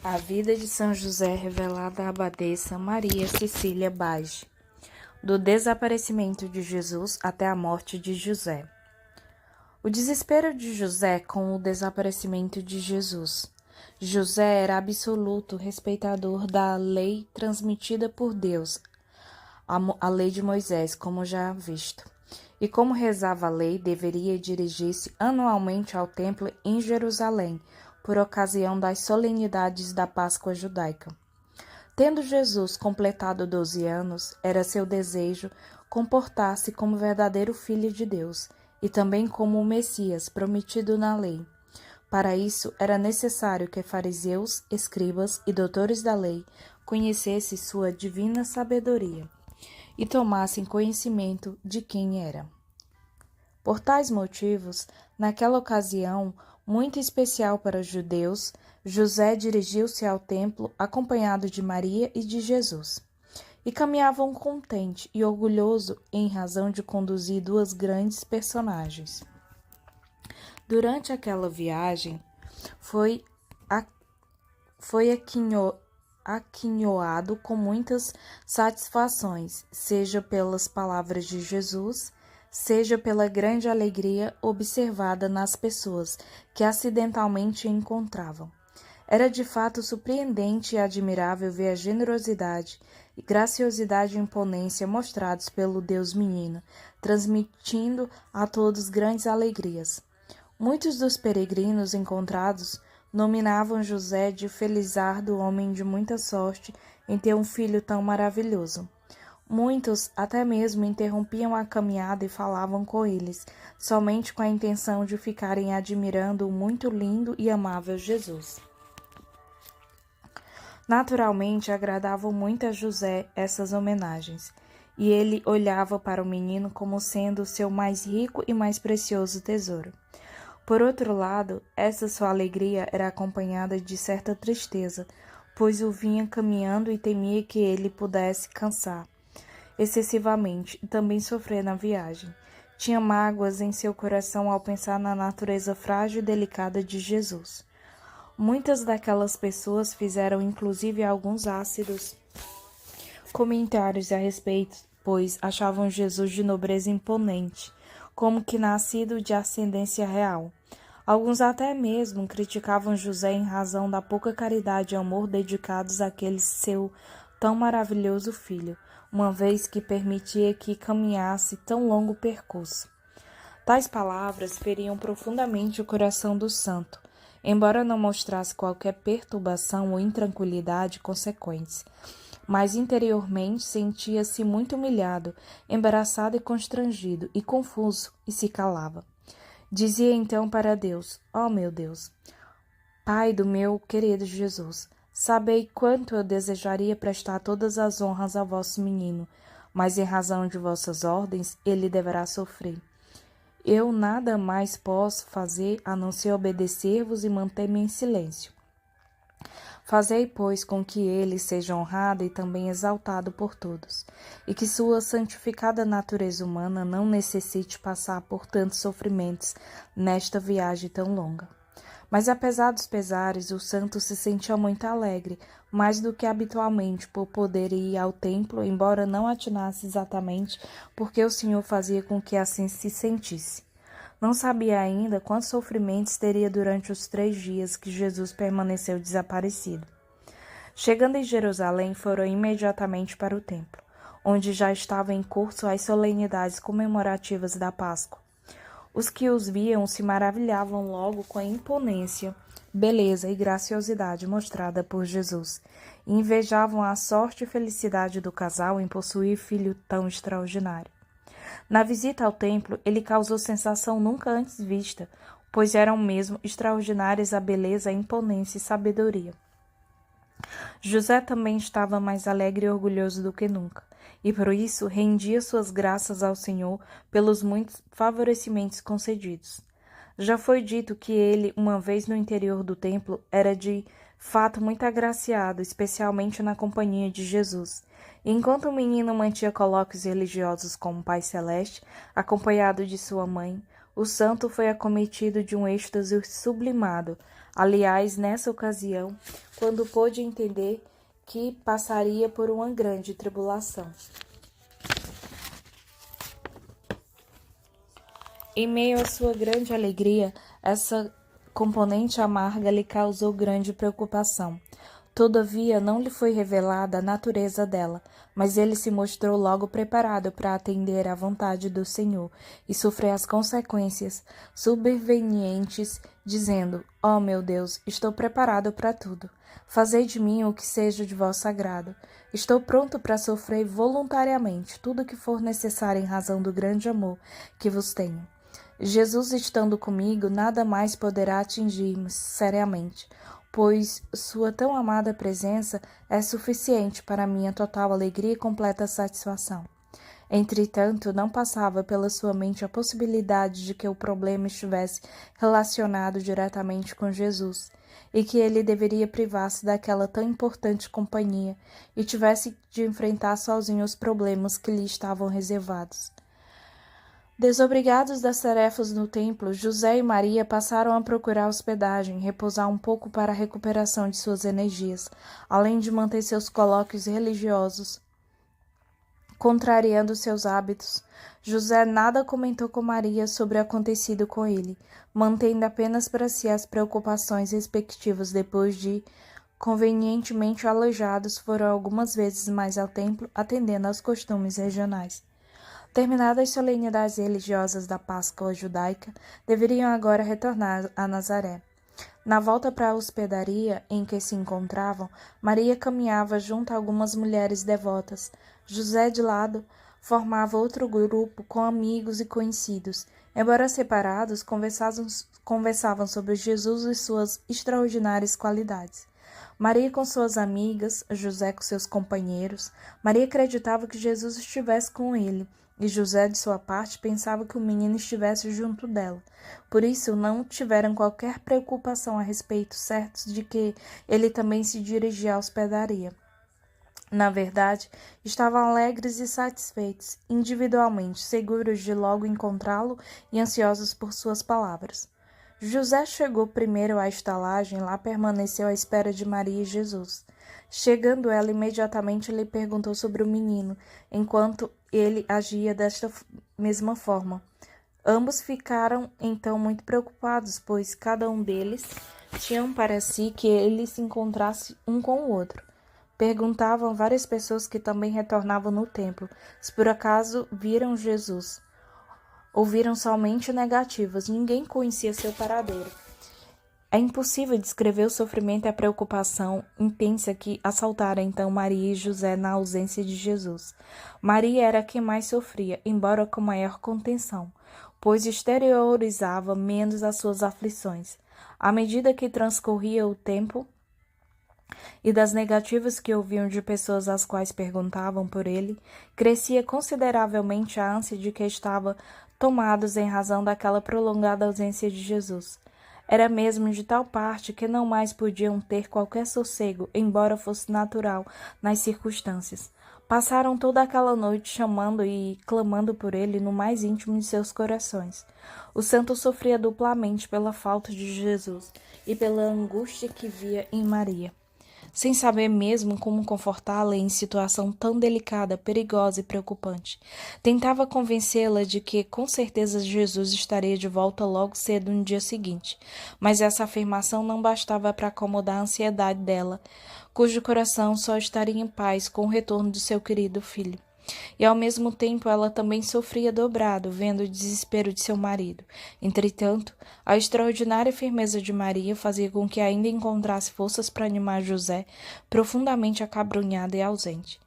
A vida de São José revelada à abadesa Maria Cecília Bage, do desaparecimento de Jesus até a morte de José. O desespero de José com o desaparecimento de Jesus. José era absoluto respeitador da lei transmitida por Deus, a lei de Moisés, como já visto. E como rezava a lei, deveria dirigir-se anualmente ao templo em Jerusalém, por ocasião das solenidades da Páscoa judaica. Tendo Jesus completado 12 anos, era seu desejo comportar-se como verdadeiro filho de Deus e também como o Messias prometido na lei. Para isso, era necessário que fariseus, escribas e doutores da lei conhecessem sua divina sabedoria e tomassem conhecimento de quem era. Por tais motivos, naquela ocasião, muito especial para os judeus, José dirigiu-se ao templo acompanhado de Maria e de Jesus. E caminhavam contente e orgulhoso em razão de conduzir duas grandes personagens. Durante aquela viagem, foi aquinhoado com muitas satisfações, seja pelas palavras de Jesus, seja pela grande alegria observada nas pessoas que acidentalmente encontravam. Era de fato surpreendente e admirável ver a generosidade, graciosidade e imponência mostrados pelo Deus Menino, transmitindo a todos grandes alegrias. Muitos dos peregrinos encontrados nominavam José de felizardo homem de muita sorte em ter um filho tão maravilhoso. Muitos até mesmo interrompiam a caminhada e falavam com eles, somente com a intenção de ficarem admirando o muito lindo e amável Jesus. Naturalmente, agradavam muito a José essas homenagens, e ele olhava para o menino como sendo o seu mais rico e mais precioso tesouro. Por outro lado, essa sua alegria era acompanhada de certa tristeza, pois o vinha caminhando e temia que ele pudesse cansar excessivamente e também sofrer na viagem. Tinha mágoas em seu coração ao pensar na natureza frágil e delicada de Jesus. Muitas daquelas pessoas fizeram inclusive alguns ácidos comentários a respeito, pois achavam Jesus de nobreza imponente, como que nascido de ascendência real. Alguns até mesmo criticavam José em razão da pouca caridade e amor dedicados àquele seu tão maravilhoso filho, uma vez que permitia que caminhasse tão longo percurso. Tais palavras feriam profundamente o coração do santo, embora não mostrasse qualquer perturbação ou intranquilidade consequentes. Mas interiormente sentia-se muito humilhado, embaraçado e constrangido, e confuso, e se calava. Dizia então para Deus: ó meu Deus, Pai do meu querido Jesus, sabei quanto eu desejaria prestar todas as honras ao vosso menino, mas em razão de vossas ordens ele deverá sofrer. Eu nada mais posso fazer a não ser obedecer-vos e manter-me em silêncio. Fazei, pois, com que ele seja honrado e também exaltado por todos, e que sua santificada natureza humana não necessite passar por tantos sofrimentos nesta viagem tão longa. Mas apesar dos pesares, o santo se sentia muito alegre, mais do que habitualmente, por poder ir ao templo, embora não atinasse exatamente porque o Senhor fazia com que assim se sentisse. Não sabia ainda quantos sofrimentos teria durante os 3 dias que Jesus permaneceu desaparecido. Chegando em Jerusalém, foram imediatamente para o templo, onde já estavam em curso as solenidades comemorativas da Páscoa. Os que os viam se maravilhavam logo com a imponência, beleza e graciosidade mostrada por Jesus, e invejavam a sorte e felicidade do casal em possuir filho tão extraordinário. Na visita ao templo, ele causou sensação nunca antes vista, pois eram mesmo extraordinárias a beleza, a imponência e sabedoria. José também estava mais alegre e orgulhoso do que nunca, e por isso rendia suas graças ao Senhor pelos muitos favorecimentos concedidos. Já foi dito que ele, uma vez no interior do templo, era de fato muito agraciado, especialmente na companhia de Jesus. E enquanto o menino mantinha colóquios religiosos com o Pai Celeste, acompanhado de sua mãe, O santo foi acometido de um êxtase sublimado. Aliás, nessa ocasião, quando pôde entender que passaria por uma grande tribulação. Em meio à sua grande alegria, essa componente amarga lhe causou grande preocupação. Todavia, não lhe foi revelada a natureza dela, mas ele se mostrou logo preparado para atender à vontade do Senhor e sofrer as consequências supervenientes, dizendo: Ó meu Deus, estou preparado para tudo. Fazei de mim o que seja de vosso agrado. Estou pronto para sofrer voluntariamente tudo o que for necessário em razão do grande amor que vos tenho. Jesus estando comigo, nada mais poderá atingir-me seriamente, pois sua tão amada presença é suficiente para minha total alegria e completa satisfação. Entretanto, não passava pela sua mente a possibilidade de que o problema estivesse relacionado diretamente com Jesus, e que ele deveria privar-se daquela tão importante companhia e tivesse de enfrentar sozinho os problemas que lhe estavam reservados. Desobrigados das tarefas no templo, José e Maria passaram a procurar hospedagem, repousar um pouco para a recuperação de suas energias, além de manter seus colóquios religiosos, contrariando seus hábitos. José nada comentou com Maria sobre o acontecido com ele, mantendo apenas para si as preocupações respectivas depois de, convenientemente alojados, foram algumas vezes mais ao templo, atendendo aos costumes regionais. Terminadas as solenidades religiosas da Páscoa judaica, deveriam agora retornar a Nazaré. Na volta para a hospedaria em que se encontravam, Maria caminhava junto a algumas mulheres devotas. José, de lado, formava outro grupo com amigos e conhecidos. Embora separados, conversavam sobre Jesus e suas extraordinárias qualidades. Maria com suas amigas, José com seus companheiros. Maria acreditava que Jesus estivesse com ele, e José, de sua parte, pensava que o menino estivesse junto dela. Por isso, não tiveram qualquer preocupação a respeito, certos de que ele também se dirigia à hospedaria. Na verdade, estavam alegres e satisfeitos, individualmente, seguros de logo encontrá-lo e ansiosos por suas palavras. José chegou primeiro à estalagem, lá permaneceu à espera de Maria e Jesus. Chegando ela, imediatamente lhe perguntou sobre o menino, enquanto ele agia desta mesma forma. Ambos ficaram então muito preocupados, pois cada um deles tinha para si que ele se encontrasse um com o outro. Perguntavam várias pessoas que também retornavam no templo, se por acaso viram Jesus. Ouviram somente negativas, ninguém conhecia seu paradeiro. É impossível descrever o sofrimento e a preocupação intensa que assaltaram então Maria e José na ausência de Jesus. Maria era quem mais sofria, embora com maior contenção, pois exteriorizava menos as suas aflições. À medida que transcorria o tempo e das negativas que ouviam de pessoas às quais perguntavam por ele, crescia consideravelmente a ânsia de que estavam tomados em razão daquela prolongada ausência de Jesus. Era mesmo de tal parte que não mais podiam ter qualquer sossego, embora fosse natural nas circunstâncias. Passaram toda aquela noite chamando e clamando por ele no mais íntimo de seus corações. O santo sofria duplamente pela falta de Jesus e pela angústia que via em Maria, sem saber mesmo como confortá-la em situação tão delicada, perigosa e preocupante. Tentava convencê-la de que, com certeza, Jesus estaria de volta logo cedo no dia seguinte, mas essa afirmação não bastava para acomodar a ansiedade dela, cujo coração só estaria em paz com o retorno do seu querido filho. E ao mesmo tempo ela também sofria dobrado, vendo o desespero de seu marido. Entretanto, a extraordinária firmeza de Maria fazia com que ainda encontrasse forças para animar José, profundamente acabrunhado e ausente.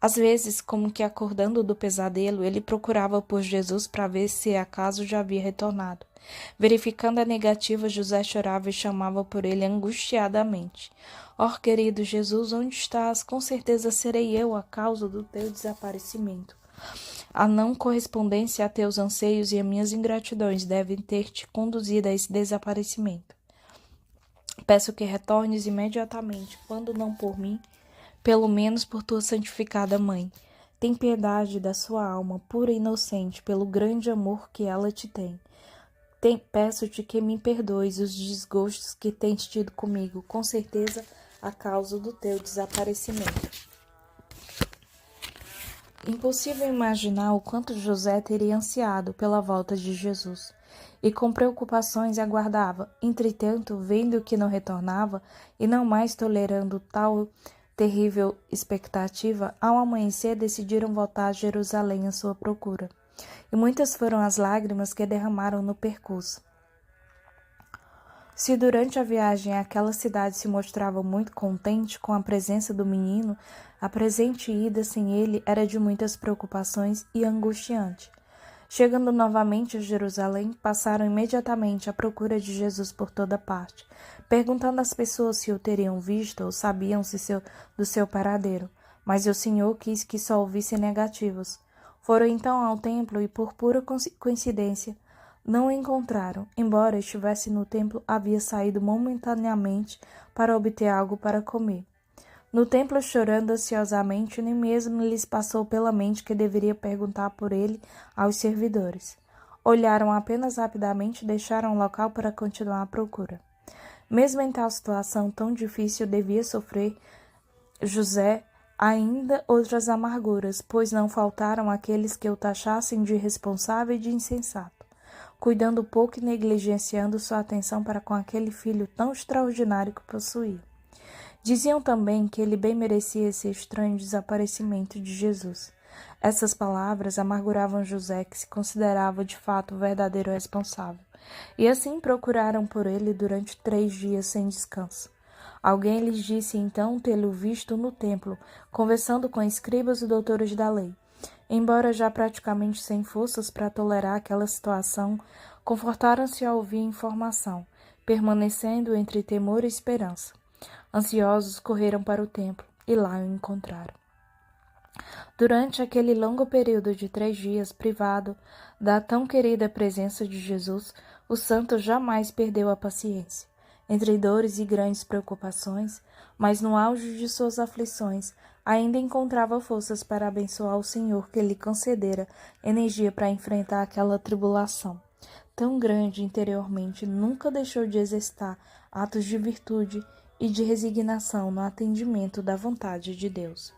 Às vezes, como que acordando do pesadelo, ele procurava por Jesus para ver se acaso já havia retornado. Verificando a negativa, José chorava e chamava por ele angustiadamente. Ó querido Jesus, onde estás? Com certeza serei eu a causa do teu desaparecimento. A não correspondência a teus anseios e a minhas ingratidões devem ter te conduzido a esse desaparecimento. Peço que retornes imediatamente, quando não por mim, pelo menos por tua santificada mãe. Tem piedade da sua alma, pura e inocente, pelo grande amor que ela te tem. Peço-te que me perdoes os desgostos que tens tido comigo, com certeza a causa do teu desaparecimento. Impossível imaginar o quanto José teria ansiado pela volta de Jesus, e com preocupações aguardava. Entretanto, vendo que não retornava, e não mais tolerando tal terrível expectativa, ao amanhecer decidiram voltar a Jerusalém à sua procura. E muitas foram as lágrimas que derramaram no percurso. Se durante a viagem aquela cidade se mostrava muito contente com a presença do menino, a presente ida sem ele era de muitas preocupações e angustiante. Chegando novamente a Jerusalém, passaram imediatamente à procura de Jesus por toda parte, perguntando às pessoas se o teriam visto ou sabiam do seu paradeiro. Mas o Senhor quis que só ouvissem negativos. Foram então ao templo e, por pura coincidência, não o encontraram. Embora estivesse no templo, havia saído momentaneamente para obter algo para comer. No templo, chorando ansiosamente, nem mesmo lhes passou pela mente que deveria perguntar por ele aos servidores. Olharam apenas rapidamente e deixaram o local para continuar a procura. Mesmo em tal situação tão difícil, devia sofrer José ainda outras amarguras, pois não faltaram aqueles que o taxassem de irresponsável e de insensato, cuidando pouco e negligenciando sua atenção para com aquele filho tão extraordinário que possuía. Diziam também que ele bem merecia esse estranho desaparecimento de Jesus. Essas palavras amarguravam José, que se considerava de fato o verdadeiro responsável, e assim procuraram por ele durante 3 dias sem descanso. Alguém lhes disse então tê-lo visto no templo, conversando com escribas e doutores da lei. Embora já praticamente sem forças para tolerar aquela situação, confortaram-se ao ouvir informação, permanecendo entre temor e esperança. Ansiosos, correram para o templo e lá o encontraram. Durante aquele longo período de 3 dias, privado da tão querida presença de Jesus, o santo jamais perdeu a paciência. Entre dores e grandes preocupações, mas no auge de suas aflições, ainda encontrava forças para abençoar o Senhor que lhe concedera energia para enfrentar aquela tribulação. Tão grande interiormente, nunca deixou de exercitar atos de virtude e de resignação no atendimento da vontade de Deus.